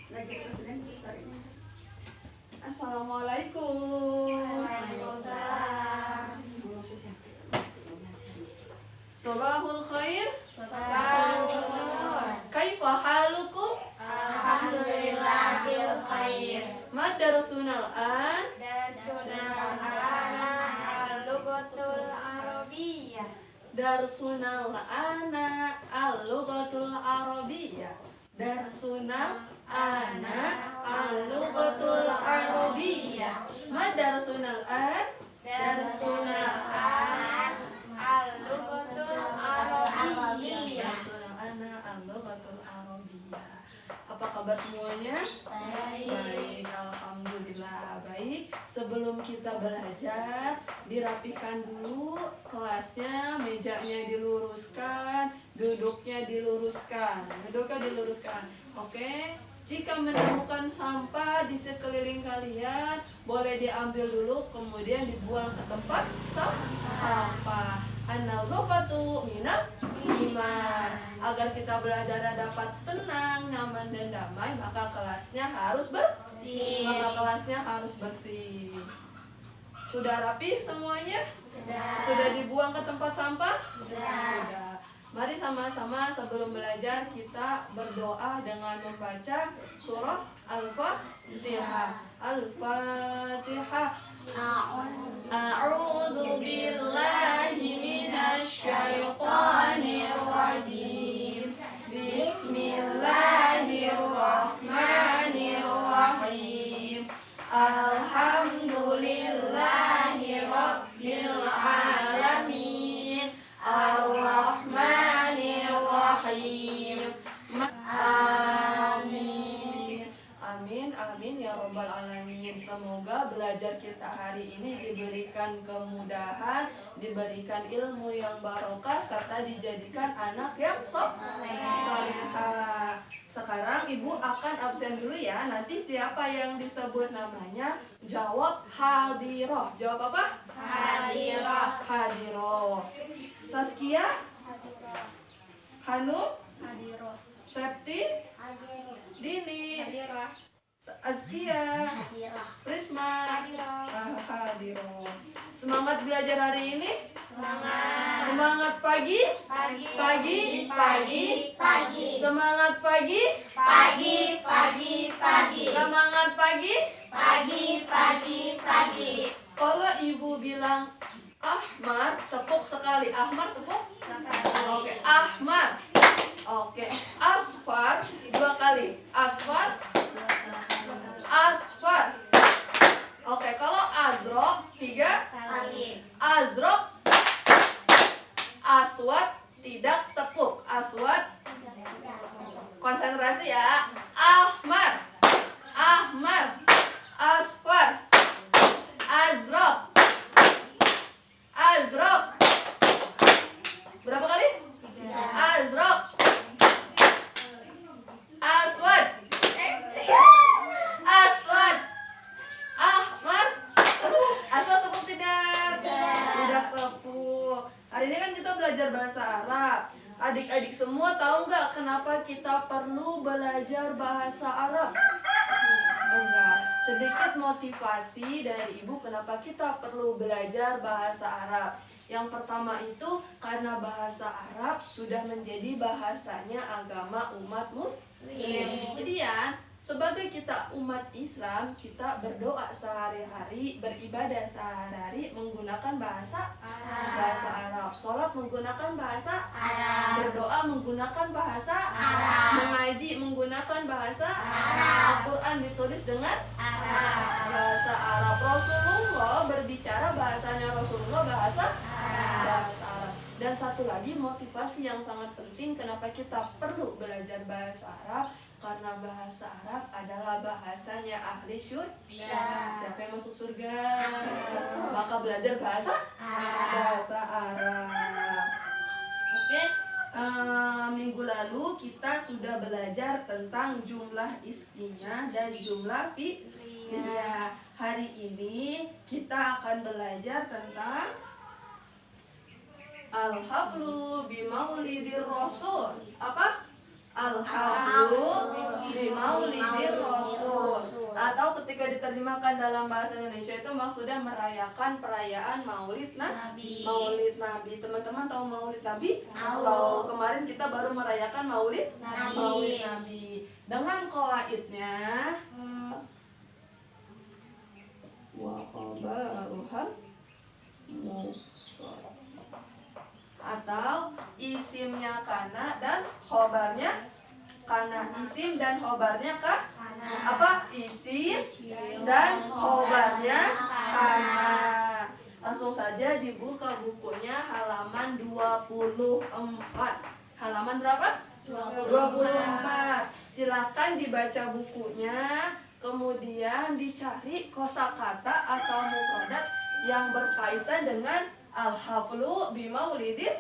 Assalamualaikum. Waalaikumsalam. Sobahul khair. Sabahul nur. Kaifa halukum? Alhamdulillah bil khair. Ma darasunal an? Darsunal ana al-lughatul arabiyyah. Darsunal ana al-lughatul arabiyyah. Darsunal ana al-lughatul arabiyyah. Ma darsunal an? Darsunal ana al-lughatul arabiyyah. Darsunal ana al-lughatul arabiyyah. Apa kabar semuanya? Baik, alhamdulillah baik. Sebelum kita belajar, dirapikan dulu kelasnya, mejanya diluruskan, duduknya diluruskan. Oke. Jika menemukan sampah di sekeliling kalian, boleh diambil dulu kemudian dibuang ke tempat sampah. An-nazafatu minal iman. Agar kita belajar dapat tenang, nyaman dan damai, maka kelasnya harus bersih. Sudah rapi semuanya? Sudah dibuang ke tempat sampah? Sudah. Mari sama-sama sebelum belajar kita berdoa dengan membaca surah Al-Fatihah. Al-Fatihah. A'udzu billahi minasy syaithanir rajim. Bismillahirrahmanirrahim. Alhamdulillahi rabbil alamin. Ar-Rahmanir-Rahim. Amin ya robbal alamin. Semoga belajar kita hari ini diberikan kemudahan, diberikan ilmu yang barokah, serta dijadikan anak yang salihah. Sekarang ibu akan absen dulu ya. Nanti siapa yang disebut namanya jawab hadiroh. Jawab apa? Hadiroh. Saskia, Hanum, Septi, Dini, Azkia, Prisma, Hadiroh. Semangat belajar hari ini? Semangat pagi? Pagi. Semangat pagi? Semangat pagi? Kalau ibu bilang Ahmad, tepuk sekali. Ahmad, tepuk. Oke, Ahmad. Oke, Asfar 2 kali. Asfar. Oke, kalau Azrok 3 kali. Azrok. Aswad tidak tepuk. Aswad. Konsentrasi ya. Ahmad. Asfar. Azrok. Berapa kali? 3. Azrok. Aswad. Ahmad. Aswad tepuk tidak? Tidak tepuk. Hari ini kan kita belajar bahasa Arab. Adik-adik semua tahu nggak kenapa kita perlu belajar bahasa Arab? Enggak. Sedikit motivasi dari ibu kenapa kita perlu belajar bahasa Arab. Yang pertama itu karena bahasa Arab sudah menjadi bahasanya agama umat muslim. Kemudian sebagai kita umat Islam, kita berdoa sehari-hari, beribadah sehari-hari menggunakan bahasa Arab. Sholat menggunakan bahasa Arab. Berdoa menggunakan bahasa Arab. Mengaji menggunakan bahasa Arab. Al-Quran ditulis dengan bahasa Arab. Rasulullah berbicara bahasanya Rasulullah bahasa Arab. Dan satu lagi motivasi yang sangat penting kenapa kita perlu belajar bahasa Arab. Karena bahasa Arab adalah bahasanya ahli surga. Siapa yang masuk surga? Maka belajar bahasa Arab. Oke. Minggu lalu kita sudah belajar tentang jumlah ismiyah dan jumlah fi'liyah. Hari ini kita akan belajar tentang Al-Haflu bimaulidir Rasul. Apa? Al-haflu bimaulidir rasul. Atau ketika diterjemahkan dalam bahasa Indonesia itu maksudnya merayakan perayaan Maulid Maulid Nabi. Teman-teman tahu Maulid Nabi? Tahu. Kemarin kita baru merayakan Maulid Nabi. Dengan qawaidnya wa khabaruhal mufrad, atau isimnya kana dan khobarnya kana. Isim dan khobarnya apa? Isim dan khobarnya kana. Langsung saja dibuka bukunya halaman 24. Halaman berapa? 24. Silakan dibaca bukunya, kemudian dicari kosakata atau mufradat yang berkaitan dengan al-haflu bimaulidir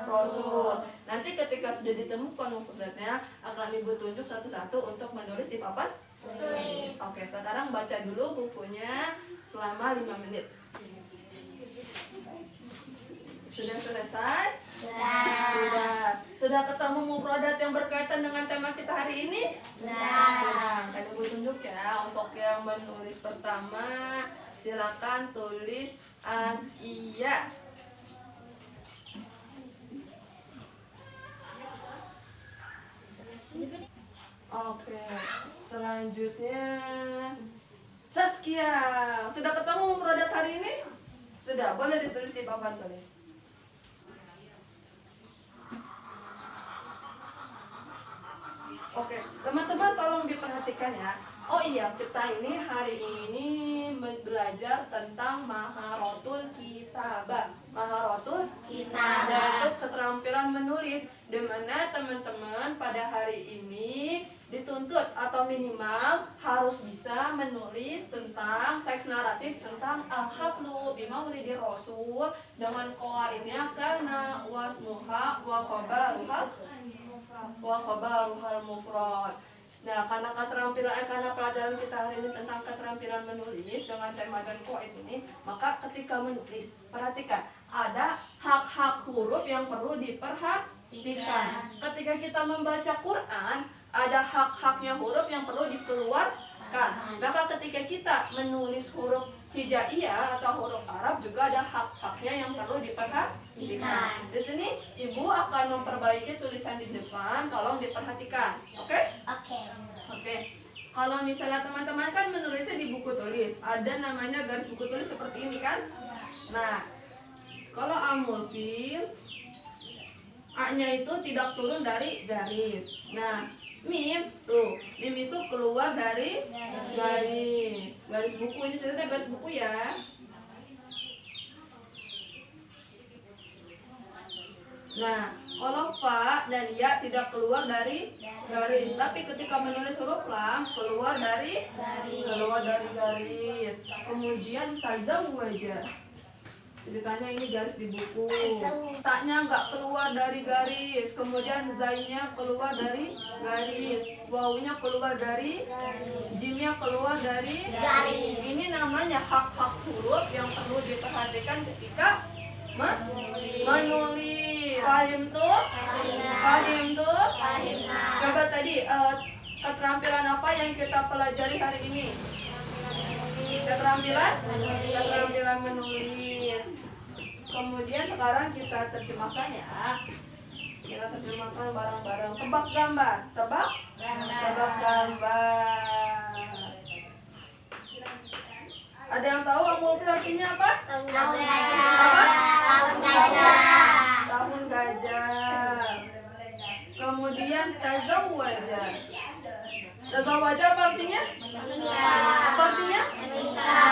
rasul. Nanti ketika sudah ditemukan mufradatnya akan Ibu tunjuk satu-satu untuk menulis di papan tulis. Oke, sekarang baca dulu bukunya selama 5 menit. Sudah selesai? Sudah ketemu mufradat yang berkaitan dengan tema kita hari ini? Sudah. Kan Ibu tunjuk ya. Untuk yang menulis pertama, silakan tulis azkiyah. Oke, selanjutnya Saskia. Sudah ketemu mufradat hari ini? Sudah, boleh ditulis di papan tulis. Oke, teman-teman tolong diperhatikan ya. Oh iya, kita ini hari ini belajar tentang maharotul kitabah. Maharotul kitabah yaitu keterampilan menulis, di mana teman-teman pada hari ini dituntut atau minimal harus bisa menulis tentang teks naratif tentang al-haflu bimaulidir rasul dengan qawaidnya kana wasmuha wa khabaruhal mufrad. Nah, karena pelajaran kita hari ini tentang keterampilan menulis dengan tema dan qawaid ini, maka ketika menulis, perhatikan ada hak-hak huruf yang perlu diperhatikan. Ketika kita membaca Quran, ada hak-haknya huruf yang perlu dikeluarkan. Maka ketika kita menulis huruf hijaiyah atau huruf Arab juga ada hak-haknya yang perlu diperhatikan. Di sini Ibu akan memperbaiki tulisan di depan, tolong diperhatikan. Oke? Oke. Kalau misalnya teman-teman kan menulisnya di buku tulis, ada namanya garis buku tulis seperti ini kan? Nah, kalau al-mulfil A-nya itu tidak turun dari garis. Nah, mim itu keluar dari garis buku. Ini saya garis buku ya. Nah, kalau fa dan ya tidak keluar dari garis, tapi ketika menulis huruf lam keluar dari garis. Kemudian tazawwaja, ceritanya ini garis di buku. Taknya nggak keluar dari garis, kemudian zainnya keluar dari garis, wawunya keluar dari, jimnya keluar dari garis. Ini namanya hak-hak huruf yang perlu diperhatikan ketika menulis. Paham tuh? Coba tadi keterampilan apa yang kita pelajari hari ini? Keterampilan menulis. Kemudian sekarang kita terjemahkan ya. Kita terjemahkan bareng-bareng. Tebak gambar. Tebak gambar. Ada yang tahu al-mulfil artinya apa? Tahun gajah. Kemudian tazawwaja. Tazawwaja apa artinya? Apa artinya?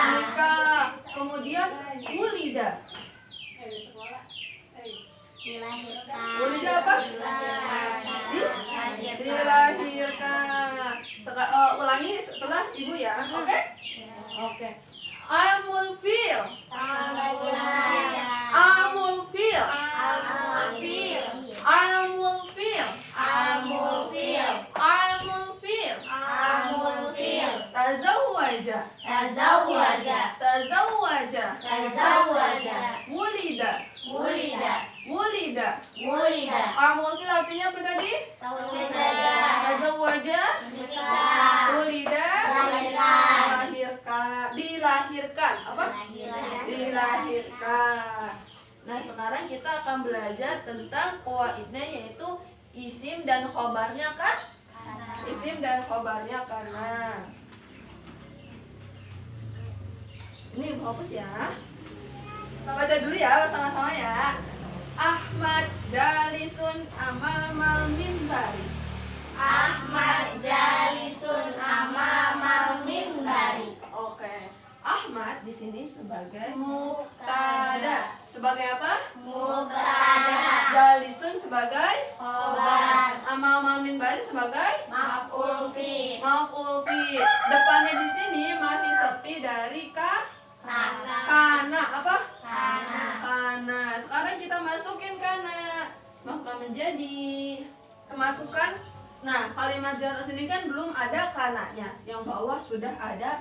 Menikah. Kemudian wulida. Wulida apa? Dilahirkan. Ulangi setelah Ibu ya. Oke? Oke. Al-mulfil. Al-mulfil. Al-mulfil. Al-mulfil. Al-mulfil. Al-mulfil. Tazawwaja. Tazawwaja. Tazawwaja. Tazawwaja. Wulida. Wulida. Wulida. Wulida. kita akan belajar tentang qawaidnya, yaitu isim dan khobarnya kan? Isim dan khobarnya kana. Ini hapus ya. Kita baca dulu ya bersama-sama ya. Ahmad jalisun amamal minbari. Ahmad jalisun amamal minbari. Oke. Ahmad di sini sebagai mubtada. Sebagai apa? Mubtada. Jalisun sebagai Khobar. amamal minbari sebagai Maf'ul fi. maf'ul fi. Depannya di sini masih sepi dari kana apa? Kana. Sekarang kita masukin kana, maka menjadi kemasukan. Nah, kalimat di atas ini kan belum ada kananya, yang bawah sudah ada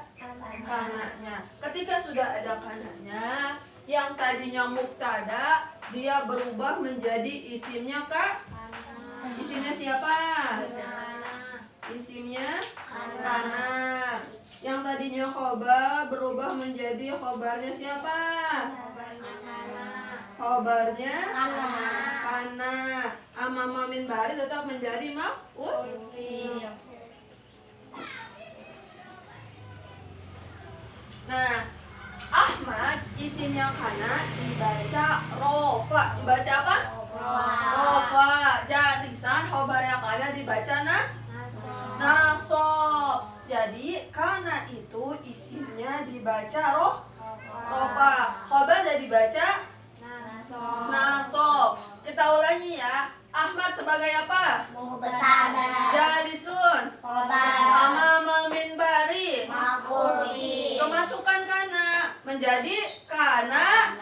kananya. Ketika sudah ada kananya, yang tadinya mubtada dia berubah menjadi isimnya kak. Isimnya siapa? Isimnya kana. Yang tadinya khobar berubah menjadi khobarnya siapa? Khobarnya kana. Amama minbari tetap menjadi maf'ul. Nah, Ahmad isimnya kana dibaca rofa. Dibaca apa? Rofa. Jadisan khobarnya kana dibaca nasob. Jadi kana itu isimnya dibaca rofa. Khobar jadi dibaca nasob. Kita ulangi ya. Ahmad sebagai apa? Mubtada. Jalisun Khobar. amamal minbari. Maf'ul fi. Kemasukan kana menjadi kana.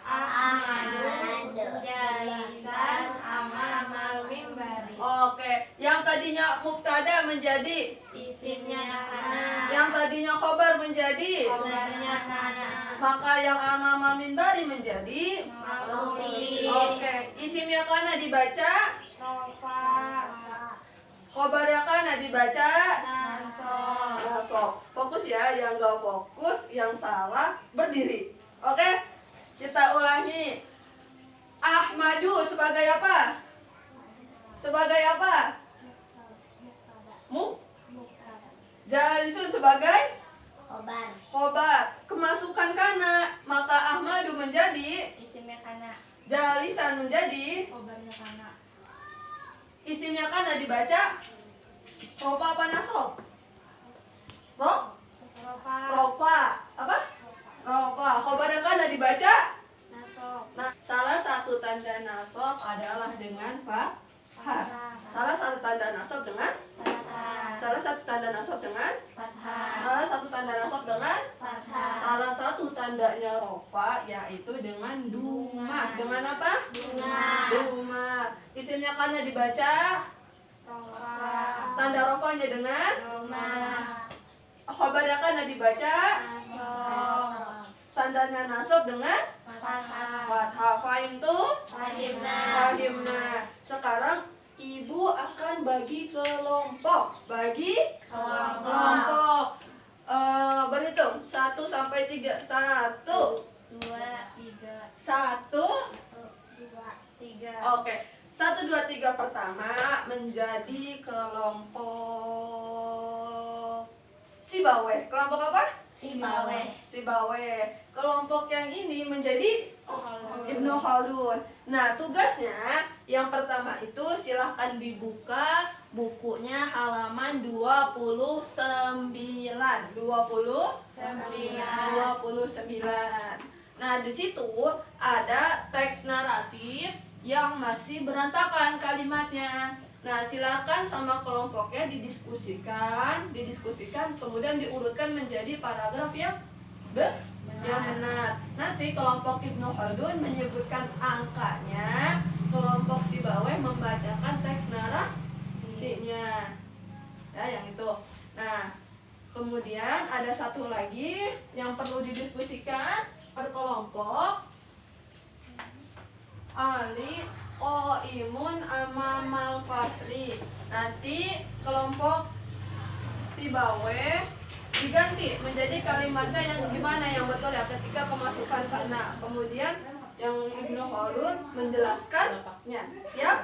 Ahmad jalisan amamal minbari. Oke, yang tadinya mubtada menjadi, Isimnya kana. yang tadinya khobar menjadi, Khobarnya kana. maka yang amamal minbari menjadi. Maf'ul fi. Oke, isimnya kana dibaca, Rofa. khobarnya kana dibaca Nasob. nasob. Fokus ya, yang gak fokus, yang salah berdiri. Oke, kita ulangi. Ahmadu sebagai apa? Sebagai apa? Jalisun sebagai Khobar. khobar. Kemasukan kana, maka Ahmadu menjadi, Isimnya kana. jalisan menjadi, Khobarnya kana. isimnya kana dibaca rofa apa nasob? Rofa. Rofa. Apa? Rofa. Khobarnya kana dibaca. Nasob. Nah, salah satu tanda nasob adalah dengan fathah. Salah satu tanda nasob dengan Fathah. salah satu tanda nasob dengan Fathah. salah satu tanda nasob dengan Fathah. salah satu tandanya rofa yaitu dengan duma. Dengan apa? Duma. Isimnya kana dibaca, Rofa. tanda rofanya dengan Doma. khobarnya kana dibaca, Nasob. tandanya nasob dengan Fathah. fathah. Fahim tuh? Fahimna. Fahimna. Sekarang ibu akan bagi kelompok. Bagi kelompok. Berhitung 1 sampai 3. 1 2, 3. 1. 2, 3. Oke. 1 2 3 pertama menjadi kelompok Sibaweh. Kelompok apa? Sibaweh. Sibaweh. Kelompok yang ini menjadi Ibnu Khaldun. Nah, tugasnya yang pertama itu silahkan dibuka bukunya halaman 29. 29. Nah, di situ ada teks naratif yang masih berantakan kalimatnya. Nah, silakan sama kelompoknya didiskusikan, kemudian diurutkan menjadi paragraf yang benar. Nanti kelompok Ibnu Khaldun menyebutkan angkanya, kelompok Sibaweh membacakan teks narasinya. Ya, yang itu. Nah, kemudian ada satu lagi yang perlu didiskusikan per kelompok. Ali qaimun amamal fasli. Nanti kelompok Sibaweh diganti menjadi kalimatnya yang gimana yang betul ya ketika kemasukan kana. Kemudian yang Ibnu Khaldun menjelaskannya. Siap?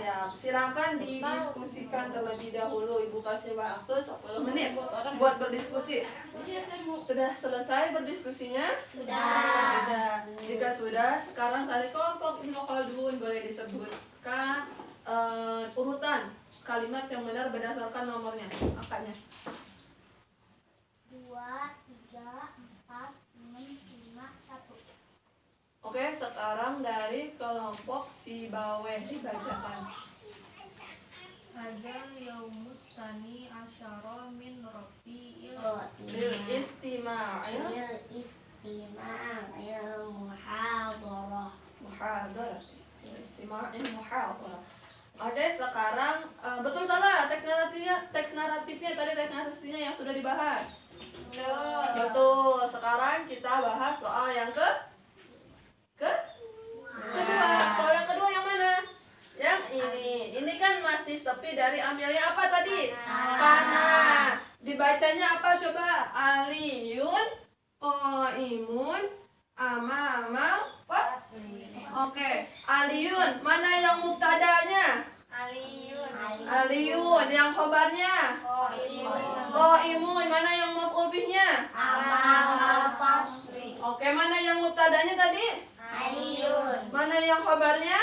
Ya, silakan didiskusikan terlebih dahulu. Ibu kasih waktu 10 menit buat berdiskusi. Sudah selesai berdiskusinya? Sudah. Jika sudah, sekarang dari kelompok Ibnu Khaldun boleh disebutkan urutan kalimat yang benar berdasarkan nomornya, angkanya. 2, 3, 4, 6, 5, 1. Oke, sekarang dari kelompok Sibaweh dibacakan. Hazal yaumus sani asyara min Rabi'il Bil istima'i muhadarah. Bil istima'i muhadarah. Oke, sekarang betul salah teks naratifnya tadi teks naratifnya yang sudah dibahas. Betul. Sekarang kita bahas soal yang kedua. Soal yang kedua yang mana? Yang ini. Ini kan masih sepi dari ambilnya apa tadi? Kana. Dibacanya apa coba? Aliyun qaimun amamal fasli. Oke. Aliyun, mana yang mubtadanya? Aliyun, yang khobarnya? Qaimun, mana yang maf'ul bihnya? Oke, mana yang mubtadanya tadi? Mana yang khabarnya?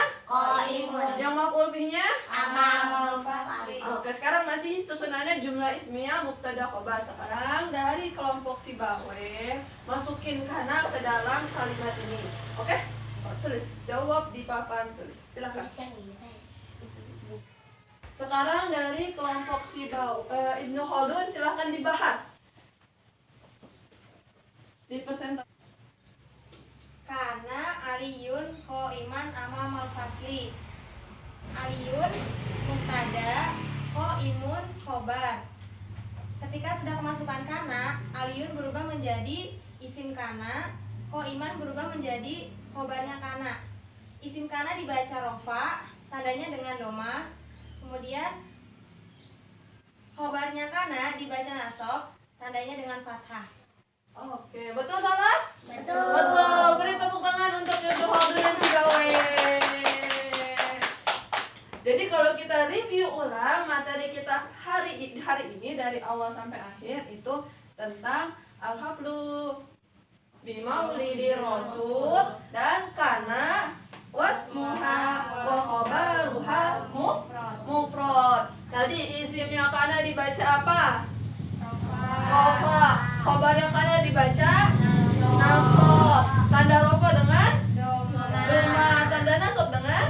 Yang maf'ul bihnya? Oke, sekarang masih susunannya jumlah ismiyah mubtada khabar. Sekarang dari kelompok Sibaweh masukin kana ke dalam kalimat ini. Oke? Tulis, jawab di papan tulis. Silakan. Sekarang dari kelompok Ibnu Khaldun silakan dibahas. Dipresentasikan. Kana aliyun qaiman amamal fasli. Aliyun mubtada, qaimun khobar. Ketika sudah kemasukan kana, aliyun berubah menjadi isim kana, qaiman berubah menjadi khobarnya kana. Isim kana dibaca rofa, tandanya dengan doma. Kemudian khobarnya kana dibaca nasab, tandanya dengan fathah. Oke, betul salah? Betul. Beri tepuk tangan untuk Ibnu Khaldun dan Sibaweh. Jadi kalau kita review ulang materi kita hari ini dari awal sampai akhir itu tentang al-hablu bimaulidi rasul dan kana wasmuha wa khabaruha mufrad. Tadi isimnya kana dibaca apa? Rofa. Khabarnya kana dibaca nasab. Tanda rofa dengan doma. Tanda nasab dengan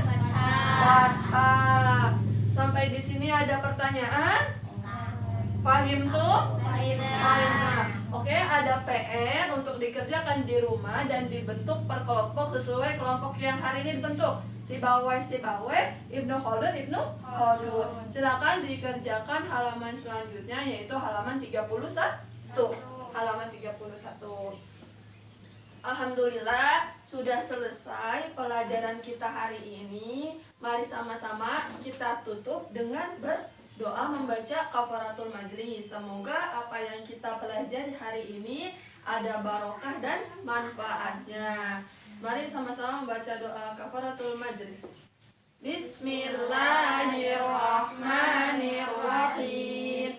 fathah. Sampai di sini ada pertanyaan? Fahim tuh? Fahim. Oke, ada PR untuk dikerjakan di rumah dan dibentuk per kelompok sesuai kelompok yang hari ini dibentuk. Sibaweh, Ibnu Khaldun. Silakan dikerjakan halaman selanjutnya yaitu halaman 31. Halaman 31. Alhamdulillah sudah selesai pelajaran kita hari ini. Mari sama-sama kita tutup dengan berdoa membaca kafaratul majlis. Semoga apa yang kita pelajari hari ini ada barokah dan manfaatnya. Mari sama-sama membaca doa kafaratul majlis. Bismillahirrahmanirrahim.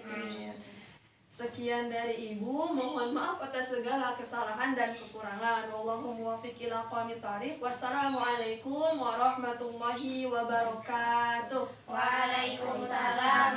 Sekian dari Ibu, mohon maaf atas segala kesalahan dan kekurangan. Wallahu muwaffiq ila aqwamit thoriq. Wassalamualaikum warahmatullahi wabarakatuh. Waalaikumsalam